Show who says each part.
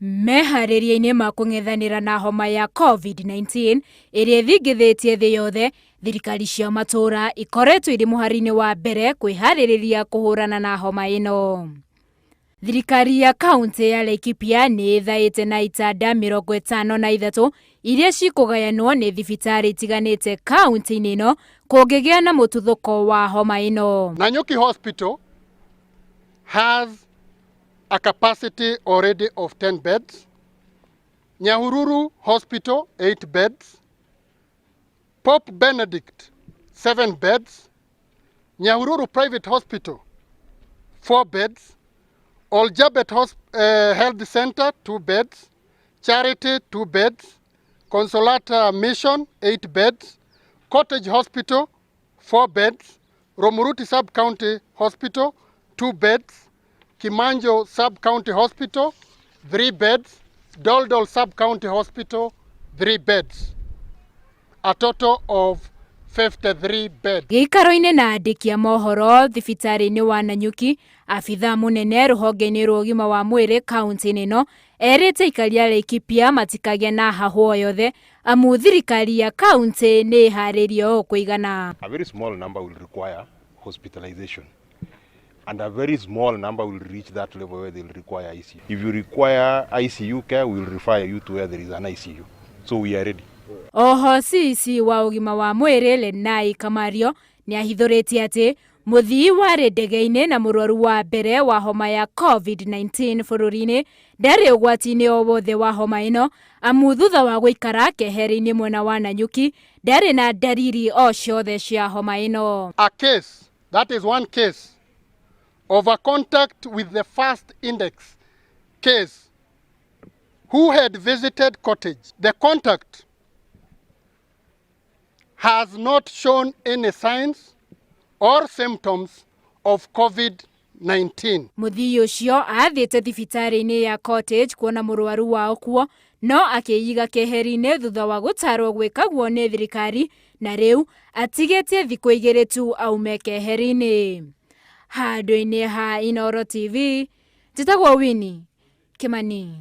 Speaker 1: Meharĩria-inĩ ma kũng'ethanĩra na homa ya COVID-19 ĩrĩa ĩthingithĩtie thĩ yothe, thirikari cia matũra ikoretwo irĩ mũhari-inĩ wa mbere kwĩharĩrĩria kũhũrana na homa ĩno. Thirikari ya kaunti ya Laikipia nĩ ĩthaĩte na itanda mirongo itano na ithatu iria cikũgayanwo nĩ thibitarĩ itiganĩte kaunti-inĩ ĩno kũngĩgĩa na mũtuthũko wa homa ĩno.
Speaker 2: Nanyuki Hospital has a capacity already of 10 beds. Nyahururu Hospital 8 beds. Pope Benedict 7 beds. Nyahururu Private Hospital 4 beds. Oljabet Health Center 2 beds. Charity 2 beds. Consolata Mission 8 beds. Cottage Hospital 4 beds. Romuruti Sub-County Hospital 2 beds. Kimanjo Sub-County Hospital 3 beds. Doldol Sub-County Hospital 3 beds. A total of 53 beds.
Speaker 1: Gĩikaro-inĩ na andĩki a mohoro thibitarĩ-inĩ wa Nanyuki, abitha mũnene rũhonge-inĩ rwa ugima wa mwiri kaunti-inĩ ĩno erĩte aikari a Laikipia matikagĩa na hahũ o yothe amu thirikari ya kaunti nĩ ĩharĩirie kũigana.
Speaker 3: A very small number will require hospitalization and a very small number will reach that level where they'll require ICU. If you require ICU care, we will refer you to where there is an ICU. So we are ready.
Speaker 1: Oho CC wa ugima wa mwiri Lenai Kamario nĩ ahithũrĩtie atĩ mũthii warĩ ndege-ini na murwaru wa mbere wa homa ya COVID-19 bururi-ini ndarĩ ũgwati-inĩ o wothe wa homa ĩno amu thutha wa gũikara keheri-ini mwena wa Nanyuki ndarĩ na ndariri o ciothe cia homa ĩno.
Speaker 2: A case, that is one case of a contact with the first index case who had visited cottage. The contact has not shown any signs or symptoms of COVID-19.
Speaker 1: Mũthii ũcio athiĩte thibitarĩ-inĩ ya cottage kuona mũrwaru wao kuo no akĩiga keheri-inĩ thutha wa gũtarwo gwĩkagwo nĩ thirikari na rĩu atigĩtie thikũ 2 tu aume keheri-inĩ. Handũ-inĩ ha Inooro TV, njĩtagwo Winnie Kimani.